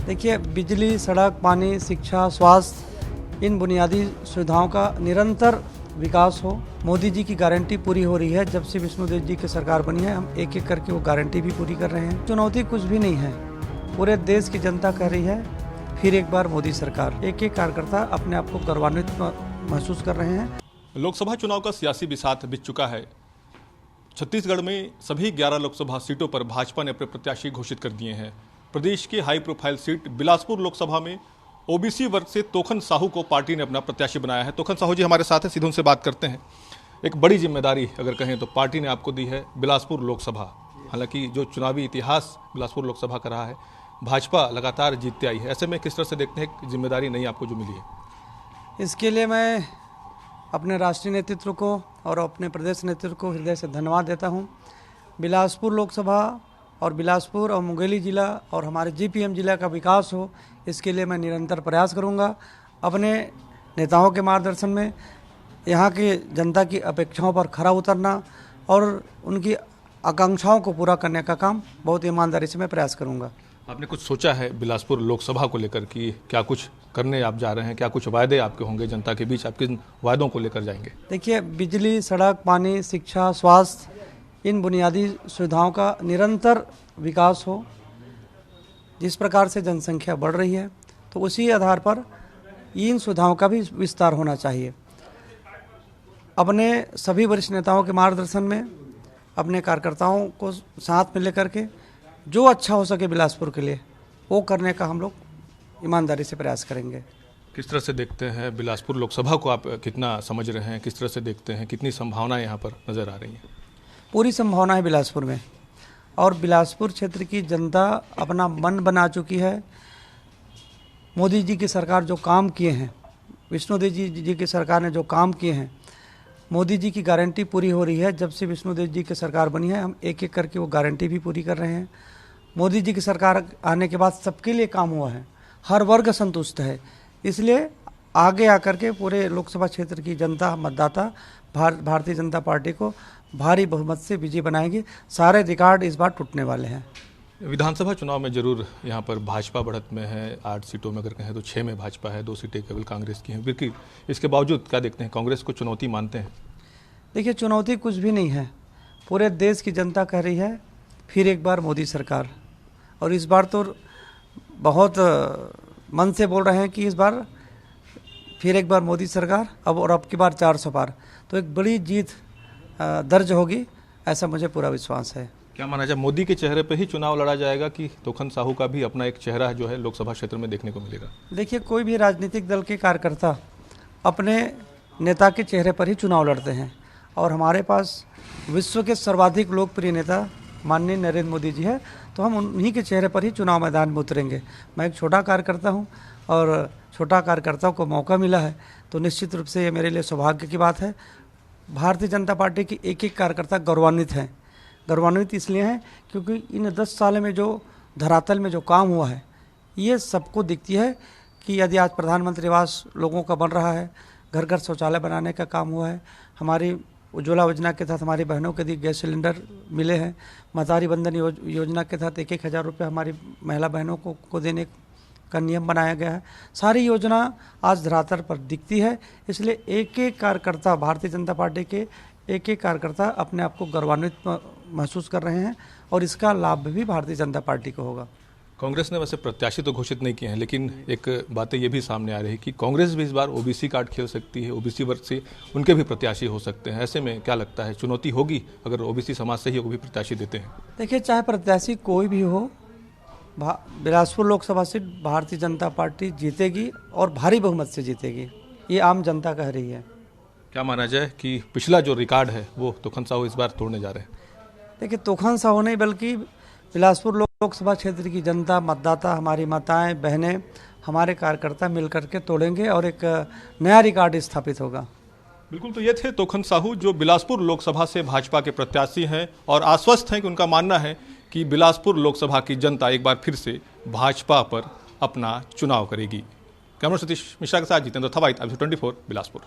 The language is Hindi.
देखिए, बिजली, सड़क, पानी, शिक्षा, स्वास्थ्य, इन बुनियादी सुविधाओं का निरंतर विकास हो। मोदी जी की गारंटी पूरी हो रही है। जब से विष्णुदेव जी की सरकार बनी है, हम एक एक करके वो गारंटी भी पूरी कर रहे हैं। चुनौती कुछ भी नहीं है। पूरे देश की जनता कह रही है फिर एक बार मोदी सरकार। एक एक कार्यकर्ता अपने आप को गौरवान्वित महसूस कर रहे हैं। लोकसभा चुनाव का सियासी बिसात बीत चुका है। छत्तीसगढ़ में सभी 11 लोकसभा सीटों पर भाजपा ने अपने प्रत्याशी घोषित कर दिए हैं। प्रदेश की high profile seat Bilaspur Lok Sabha में ओबीसी वर्ग से तोखन साहू को पार्टी ने अपना प्रत्याशी बनाया है। तोखन साहू जी हमारे साथ हैं, सीधे उनसे बात करते हैं। एक बड़ी जिम्मेदारी अगर कहें तो पार्टी ने आपको दी है बिलासपुर लोकसभा। हालांकि जो चुनावी इतिहास बिलासपुर लोकसभा का रहा है, भाजपा लगातार जीतते आई है। ऐसे में किस तरह से देखते हैं जिम्मेदारी नहीं आपको जो मिली है? इसके लिए मैं अपने राष्ट्रीय नेतृत्व को और अपने प्रदेश नेतृत्व को हृदय से धन्यवाद देता हूं। बिलासपुर लोकसभा और बिलासपुर और मुंगेली जिला और हमारे जीपीएम जिला का विकास हो, इसके लिए मैं निरंतर प्रयास करूंगा। अपने नेताओं के मार्गदर्शन में यहाँ की जनता की अपेक्षाओं पर खरा उतरना और उनकी आकांक्षाओं को पूरा करने का काम बहुत ईमानदारी से मैं प्रयास करूंगा। आपने कुछ सोचा है बिलासपुर लोकसभा को लेकर कि क्या कुछ करने आप जा रहे हैं? क्या कुछ वायदे आपके होंगे जनता के बीच? आप किन वायदों को लेकर जाएंगे? देखिए, बिजली, सड़क, पानी, शिक्षा, स्वास्थ्य, इन बुनियादी सुविधाओं का निरंतर विकास हो। जिस प्रकार से जनसंख्या बढ़ रही है, तो उसी आधार पर इन सुविधाओं का भी विस्तार होना चाहिए। अपने सभी वरिष्ठ नेताओं के मार्गदर्शन में अपने कार्यकर्ताओं को साथ में लेकर के जो अच्छा हो सके बिलासपुर के लिए, वो करने का हम लोग ईमानदारी से प्रयास करेंगे। किस तरह से देखते हैं बिलासपुर लोकसभा को? आप कितना समझ रहे हैं? किस तरह से देखते हैं? कितनी संभावनाएं यहाँ पर नजर आ रही हैं? पूरी संभावना है बिलासपुर में, और बिलासपुर क्षेत्र की जनता अपना मन बना चुकी है। मोदी जी की सरकार जो काम किए हैं, विष्णुदेव जी की सरकार ने जो काम किए हैं, मोदी जी की गारंटी पूरी हो रही है। जब से विष्णुदेव जी की सरकार बनी है, हम एक एक करके वो गारंटी भी पूरी कर रहे हैं। मोदी जी की सरकार आने के बाद सबके लिए काम हुआ है, हर वर्ग संतुष्ट है। इसलिए आगे आकर के पूरे लोकसभा क्षेत्र की जनता, मतदाता भारतीय जनता पार्टी को भारी बहुमत से विजयी बनाएंगे। सारे रिकॉर्ड इस बार टूटने वाले हैं। विधानसभा चुनाव में जरूर यहाँ पर भाजपा बढ़त में है। 8 सीटों में अगर कहें तो 6 में भाजपा है, 2 सीटें केवल कांग्रेस की हैं। फिर इसके बावजूद क्या देखते हैं, कांग्रेस को चुनौती मानते हैं? देखिए, चुनौती कुछ भी नहीं है। पूरे देश की जनता कह रही है फिर एक बार मोदी सरकार, और इस बार तो बहुत मन से बोल रहे हैं कि इस बार फिर एक बार मोदी सरकार, अब की बार 400 पार। तो एक बड़ी जीत दर्ज होगी, ऐसा मुझे पूरा विश्वास है। क्या माना जाए, मोदी के चेहरे पे ही चुनाव लड़ा जाएगा कि तोखन साहू का भी अपना एक चेहरा जो है लोकसभा क्षेत्र में देखने को मिलेगा? देखिए, कोई भी राजनीतिक दल के कार्यकर्ता अपने नेता के चेहरे पर ही चुनाव लड़ते हैं, और हमारे पास विश्व के सर्वाधिक लोकप्रिय नेता माननीय नरेंद्र मोदी जी है, तो हम उन्हीं के चेहरे पर ही चुनाव मैदान में उतरेंगे। मैं एक छोटा कार्यकर्ता हूँ, और छोटा कार्यकर्ताओं को मौका मिला है, तो निश्चित रूप से ये मेरे लिए सौभाग्य की बात है। भारतीय जनता पार्टी की एक एक कार्यकर्ता गौरवान्वित हैं। गौरवान्वित इसलिए हैं क्योंकि इन 10 साल में जो धरातल में जो काम हुआ है, ये सबको दिखती है कि यदि आज प्रधानमंत्री आवास लोगों का बन रहा है, घर घर शौचालय बनाने का काम हुआ है, हमारी उज्ज्वला योजना के तहत हमारी बहनों के लिए गैस सिलेंडर मिले हैं, महतारी बंधन योजना के तहत 1-1 हज़ार रुपये हमारी महिला बहनों को देने का नियम बनाया गया है। सारी योजना आज धरातल पर दिखती है। इसलिए एक एक कार्यकर्ता, भारतीय जनता पार्टी के एक एक कार्यकर्ता अपने आप को गौरवान्वित महसूस कर रहे हैं, और इसका लाभ भी भारतीय जनता पार्टी को होगा। कांग्रेस ने वैसे प्रत्याशी तो घोषित नहीं किए हैं, लेकिन एक बातें ये भी सामने आ रही है कि कांग्रेस भी इस बार ओबीसी कार्ड खेल सकती है, ओबीसी वर्ग से उनके भी प्रत्याशी हो सकते हैं। ऐसे में क्या लगता है, चुनौती होगी अगर ओबीसी समाज से ही वो भी प्रत्याशी देते हैं? देखिए, चाहे प्रत्याशी कोई भी हो, बिलासपुर लोकसभा सीट भारतीय जनता पार्टी जीतेगी, और भारी बहुमत से जीतेगी, ये आम जनता कह रही है। क्या माना जाए कि पिछला जो रिकॉर्ड है वो तोखन साहू इस बार तोड़ने जा रहे हैं? देखिए, तोखन साहू नहीं बल्कि बिलासपुर लोकसभा क्षेत्र की जनता, मतदाता, हमारी माताएं, बहनें, हमारे कार्यकर्ता मिलकर के तोड़ेंगे, और एक नया रिकॉर्ड स्थापित होगा। बिल्कुल, तो ये थे तोखन साहू जो बिलासपुर लोकसभा से भाजपा के प्रत्याशी हैं, और आश्वस्त हैं कि उनका मानना है कि बिलासपुर लोकसभा की जनता एक बार फिर से भाजपा पर अपना चुनाव करेगी। कैमरा सतीश मिश्रा के साथ जितेंद्र थवाइट, IBC 24 बिलासपुर।